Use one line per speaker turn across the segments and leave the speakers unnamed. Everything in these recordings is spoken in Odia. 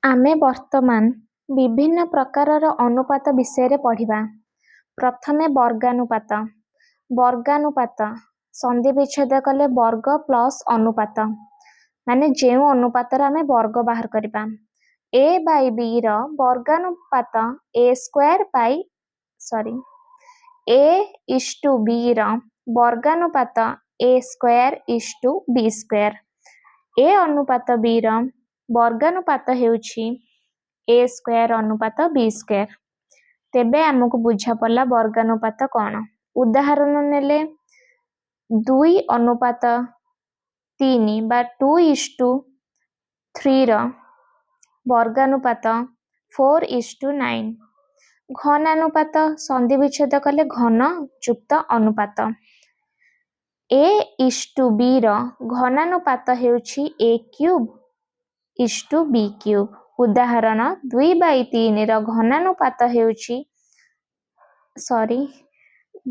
ଆମେ ବର୍ତ୍ତମାନ ବିଭିନ୍ନ ପ୍ରକାରର ଅନୁପାତ ବିଷୟରେ ପଢ଼ିବା। ପ୍ରଥମେ ବର୍ଗାନୁପାତ। ବର୍ଗାନୁପାତ ସନ୍ଧି ବିଚ୍ଛେଦ କଲେ ବର୍ଗ ପ୍ଲସ୍ ଅନୁପାତ, ମାନେ ଯେଉଁ ଅନୁପାତର ଆମେ ବର୍ଗ ବାହାର କରିବା। a ବାଇ b ର ବର୍ଗାନୁପାତ a ଇସ୍ ଟୁ b ର ବର୍ଗାନୁପାତ a ସ୍କୋୟାର ଇସ୍ ଟୁ b ସ୍କୋୟାର। a ଅନୁପାତ b ର ବର୍ଗାନୁପାତ ହେଉଛି a ସ୍କୋୟାର ଅନୁପାତ b ସ୍କୋୟାର। ତେବେ ଆମକୁ ବୁଝା ପଡ଼ିଲା ବର୍ଗାନୁପାତ କ'ଣ। ଉଦାହରଣ ନେଲେ 2 ଅନୁପାତ 3 ବା 2:3 ର ବର୍ଗାନୁପାତ 4:9। ଘନାନୁପାତ ସନ୍ଧି ବିଚ୍ଛେଦ କଲେ ଘନ ଯୁକ୍ତ ଅନୁପାତ। a ଇସ୍ ଟୁ b ର ଘନାନୁପାତ ହେଉଛି a କ୍ୟୁବ୍ ଇସ୍ ଟୁ b କ୍ୟୁବ୍। ଉଦାହରଣ 2/3 ର ଘନାନୁପାତ ହେଉଛି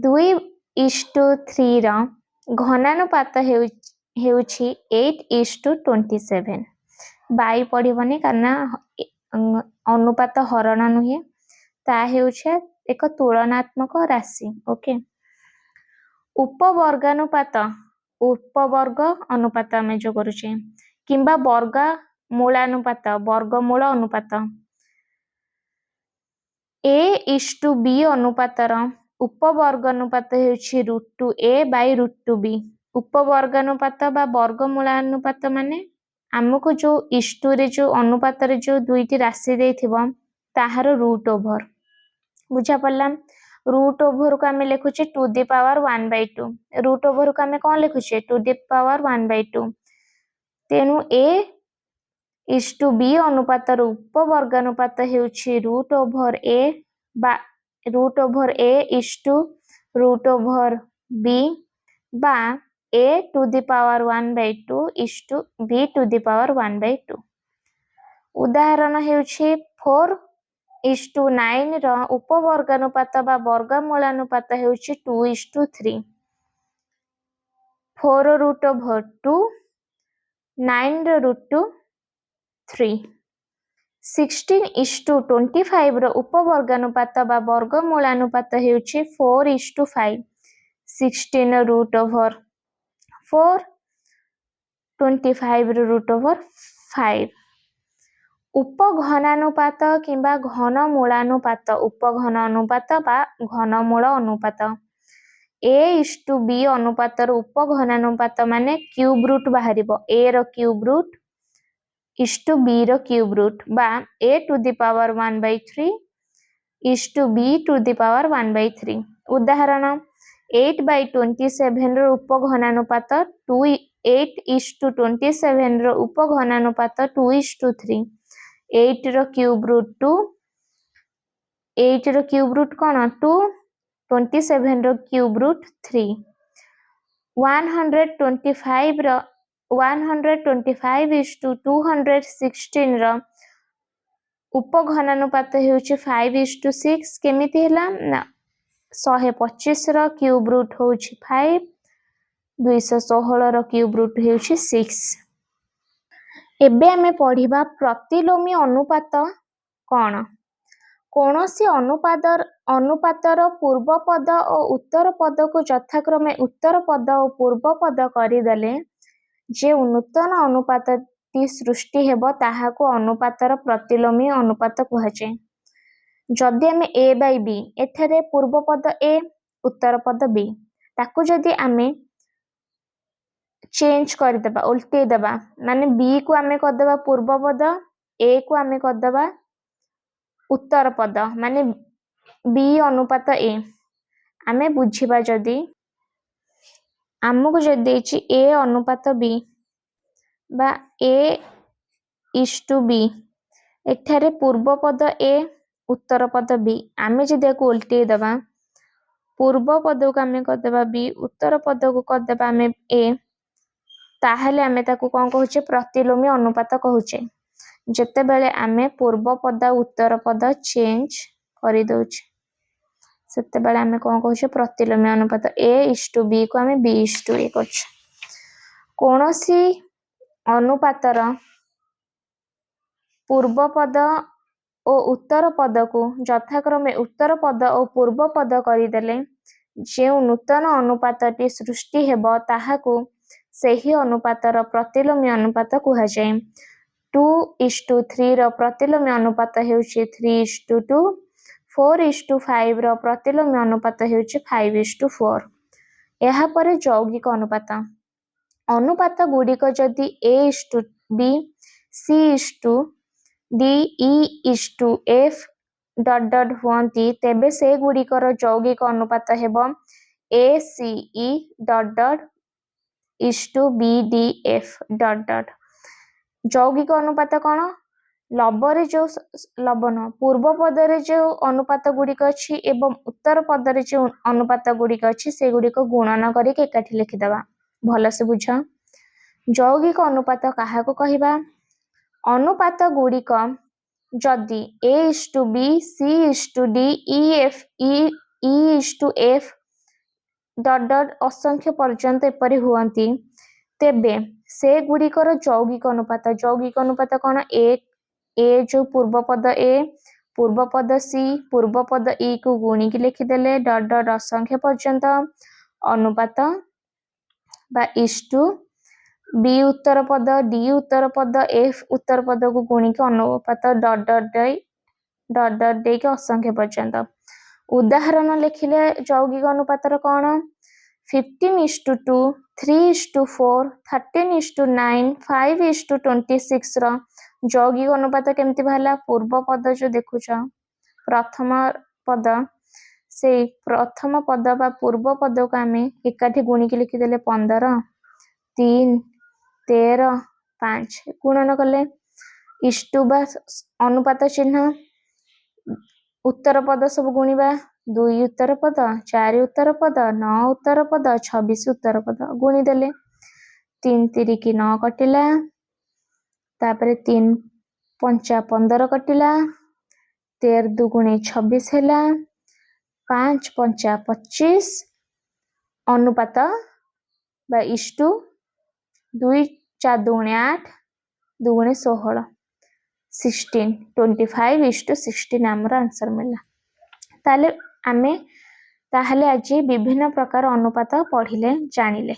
2:3 ର ଘନାନୁପାତ ହେଉଛି 8:27। ବାଇ ପଡ଼ିବନି କାରଣ ଅନୁପାତ ହରଣ ନୁହେଁ, ତାହା ହେଉଛି ଏକ ତୁଳନାତ୍ମକ ରାଶି। ଓକେ। ଉପବର୍ଗାନୁପାତ ଉପବର୍ଗ ଅନୁପାତ ଆମେ ଯୋଉ କରୁଛେ, କିମ୍ବା ବର୍ଗମୂଳାନୁପାତ ବର୍ଗମୂଳ ଅନୁପାତ। a ଇସ୍ ଟୁ b ଅନୁପାତର ଉପବର୍ଗାନୁପାତ ହେଉଛି √a/√b। ଉପବର୍ଗାନୁପାତ ବା ବର୍ଗମୂଳାନୁପାତ ମାନେ ଆମକୁ ଯୋଉ ଇଷ୍ଟୁରେ ଯୋଉ ଅନୁପାତରେ ଯୋଉ ଦୁଇଟି ରାଶି ଦେଇଥିବ ତାହାର ରୁଟ୍ ଓଭର। ବୁଝା ପଡ଼ିଲା। ରୁଟ୍ ଓଭରକୁ ଆମେ ଲେଖୁଛେ 2^1/2। ରୁଟ୍ ଓଭରକୁ ଆମେ କ'ଣ ଲେଖୁଛେ 2^1/2। ତେଣୁ a ଇସ୍ ଟୁ b ଅନୁପାତର ଉପବର୍ଗାନୁପାତ ହେଉଛି √a ବା √a ଇସ୍ ଟୁ √b ବା a^1/2 ଇସ୍ ଟୁ b^1/2। ଉଦାହରଣ ହେଉଛି 4:9 ର ଉପବର୍ଗାନୁପାତ ବା ବର୍ଗମୂଳାନୁପାତ ହେଉଛି 2:3। 4√2 9√3। 16:25 ର ଉପବର୍ଗାନୁପାତ ବା ବର୍ଗମୂଳାନୁପାତ ହେଉଛି 4:5। 16√4 25/5। ଉପଘନାନୁପାତ କିମ୍ବା ଘନମୂଳାନୁପାତ। ଉପଘନ ଅନୁପାତ ବା ଘନମୂଳ ଅନୁପାତ। a ଇସ୍ ଟୁ b ଅନୁପାତର ଉପଘନାନୁପାତ ମାନେ କ୍ୟୁବ୍ ରୁଟ୍ ବାହାରିବ। a ର cube root is to b ର କ୍ୟୁବ୍ ରୁଟ୍ ବା a^1/3 ଇସ୍ ଟୁ b^1/3। ଉଦାହରଣ 8/27 ର ଉପଘନାନୁପାତ 8:27 ର ଉପଘନାନୁପାତ 2:3। 8 ର କ୍ୟୁବ୍ ରୁଟ୍ 2। 8 ର କ୍ୟୁବ୍ ରୁଟ୍ କ'ଣ 2। 27 ର କ୍ୟୁବ୍ ରୁଟ୍ 3। 125 ର ଉପଘନାନୁପାତ ହେଉଛି 5:6। କେମିତି ହେଲା ନା 125 ର କ୍ୟୁବ୍ ରୁଟ୍ ହେଉଛି 5। 216 ର କ୍ୟୁବ୍ ରୁଟ୍ ହେଉଛି 6। ଏବେ ଆମେ ପଢ଼ିବା ପ୍ରତିଲୋମୀ ଅନୁପାତ କ'ଣ। କୌଣସି ଅନୁପାତର ପୂର୍ବ ପଦ ଓ ଉତ୍ତର ପଦକୁ ଯଥାକ୍ରମେ ଉତ୍ତର ପଦ ଓ ପୂର୍ବ ପଦ କରିଦେଲେ ଯେଉଁ ନୂତନ ଅନୁପାତଟି ସୃଷ୍ଟି ହେବ ତାହାକୁ ଅନୁପାତର ପ୍ରତିଲୋମୀ ଅନୁପାତ କୁହାଯାଏ। ଯଦି ଆମେ a/b, ଏଠାରେ ପୂର୍ବ ପଦ a ଉତ୍ତର ପଦ b, ତାକୁ ଯଦି ଆମେ ଚେଞ୍ଜ କରିଦେବା ଓଲଟେଇ ଦେବା, ମାନେ b କୁ ଆମେ କରିଦେବା ପୂର୍ବ ପଦ, a କୁ ଆମେ କରିଦେବା ଉତ୍ତର ପଦ, ମାନେ b ଅନୁପାତ a। ଆମେ ବୁଝିବା ଯଦି ଆମକୁ ଯଦି ଦେଇଛି a ଅନୁପାତ b ବା a ଇସ୍ ଟୁ b, ଏଠାରେ ପୂର୍ବ ପଦ a ଉତ୍ତର ପଦ b, ଆମେ ଯଦି ଏହାକୁ ଓଲଟେଇ ଦେବା ପୂର୍ବ ପଦକୁ ଆମେ କରିଦେବା b, ଉତ୍ତର ପଦକୁ କରିଦେବା ଆମେ a, ତାହେଲେ ଆମେ ତାକୁ କ'ଣ କହୁଛେ ପ୍ରତିଲୋମୀ ଅନୁପାତ କହୁଛେ। ଯେତେବେଳେ ଆମେ ପୂର୍ବ ପଦ ଉତ୍ତର ପଦ ଚେଞ୍ଜ କରିଦେଉଛେ ସେତେବେଳେ ଆମେ କ'ଣ କହୁଛେ ପ୍ରତିଲୋମୀ ଅନୁପାତ। a ଇସ୍ ଟୁ b କୁ ଆମେ b ଇସ୍ ଟୁ a କରୁଛେ। କୌଣସି ଅନୁପାତର ପୂର୍ବ ପଦ ଓ ଉତ୍ତର ପଦକୁ ଯଥାକ୍ରମେ ଉତ୍ତର ପଦ ଓ ପୂର୍ବ ପଦ କରିଦେଲେ ଯେଉଁ ନୂତନ ଅନୁପାତଟି ସୃଷ୍ଟି ହେବ ତାହାକୁ ସେହି ଅନୁପାତର ପ୍ରତିଲୋମୀ ଅନୁପାତ କୁହାଯାଏ। 2:3 ର ପ୍ରତିଲୋମୀ ଅନୁପାତ ହେଉଛି 3:2, 4:5 ର ପ୍ରତିଲୋମୀ ଅନୁପାତ ହେଉଛି 5:4। ଏହାପରେ ଯୌଗିକ ଅନୁପାତ। ଅନୁପାତ ଗୁଡ଼ିକ ଯଦି A:B, C:D, E:F ହୁଅନ୍ତି ତେବେ ସେଗୁଡ଼ିକର ଯୌଗିକ ଅନୁପାତ ହେବ ACE:BDF। ଯୌଗିକ ଅନୁପାତ କ'ଣ? ଲବରେ ଯେଉଁ ଲବନ ପୂର୍ବ ପଦରେ ଯେଉଁ ଅନୁପାତ ଗୁଡ଼ିକ ଅଛି ଏବଂ ଉତ୍ତର ପଦରେ ଯେଉଁ ଅନୁପାତ ଗୁଡ଼ିକ ଅଛି ସେଗୁଡ଼ିକ ଗୁଣନ କରିକି ଏକାଠି ଲେଖିଦେବା। ଭଲସେ ବୁଝ। ଯୌଗିକ ଅନୁପାତ କାହାକୁ କହିବା? ଅନୁପାତ ଗୁଡ଼ିକ ଯଦି A:B, C:D, E:F ଅସଂଖ୍ୟ ପର୍ଯ୍ୟନ୍ତ ଏପରି ହୁଅନ୍ତି ତେବେ ସେଗୁଡ଼ିକର ଯୌଗିକ ଅନୁପାତ। ଯୌଗିକ ଅନୁପାତ କ'ଣ? ଏ ଯେଉଁ ପୂର୍ବ ପଦ A, ପୂର୍ବ ପଦ C, ପୂର୍ବ ପଦ E କୁ ଗୁଣିକି ଲେଖିଦେଲେ ଅସଂଖ୍ୟ ପର୍ଯ୍ୟନ୍ତ ଅନୁପାତ ବା ଇଷ୍ଟୁ B ଉତ୍ତର ପଦ, D ଉତ୍ତର ପଦ, F ଉତ୍ତର ପଦକୁ ଗୁଣିକି ଅନୁପାତ ଦେଇକି ଅସଂଖ୍ୟ ପର୍ଯ୍ୟନ୍ତ। ଉଦାହରଣ ଲେଖିଲେ ଯୌଗିକ ଅନୁପାତର କ'ଣ? 15:2, 3:4, 13:9, 5:26 ର ଯୌଗିକ ଅନୁପାତ କେମିତି ବାହାରିଲା? ପୂର୍ବ ପଦ ଯେଉଁ ଦେଖୁଛ ପ୍ରଥମ ପଦ, ସେଇ ପ୍ରଥମ ପଦ ବା ପୂର୍ବ ପଦକୁ ଆମେ ଏକାଠି ଗୁଣିକି ଲେଖିଦେଲେ 15, 3, 13, 5 ଗୁଣନ କଲେ ଇଷ୍ଟୁ ବା ଅନୁପାତ ଚିହ୍ନ ଉତ୍ତର ପଦ ସବୁ ଗୁଣିବା 2 ଉତ୍ତର ପଦ, 4 ଉତ୍ତର ପଦ, 9 ଉତ୍ତର ପଦ, 26 ଉତ୍ତର ପଦ ଗୁଣିଦେଲେ 3 ତିରିକି 9 କଟିଲା, ତାପରେ 3 ପଞ୍ଚା 15 କଟିଲା, 13 ଦୁଗୁଣେ 26 ହେଲା, 5 ପଞ୍ଚା 25 ଅନୁପାତ ବା ଇଷ୍ଟୁ 2 4 ଦୁଗୁଣେ 8, ଦୁଗୁଣେ 16, 16, 25:16 ଆମର ଆନ୍ସର ମିଳିଲା। ତାହେଲେ ଆଜି ବିଭିନ୍ନ ପ୍ରକାର ଅନୁପାତ ପଢ଼ିଲେ, ଜାଣିଲେ।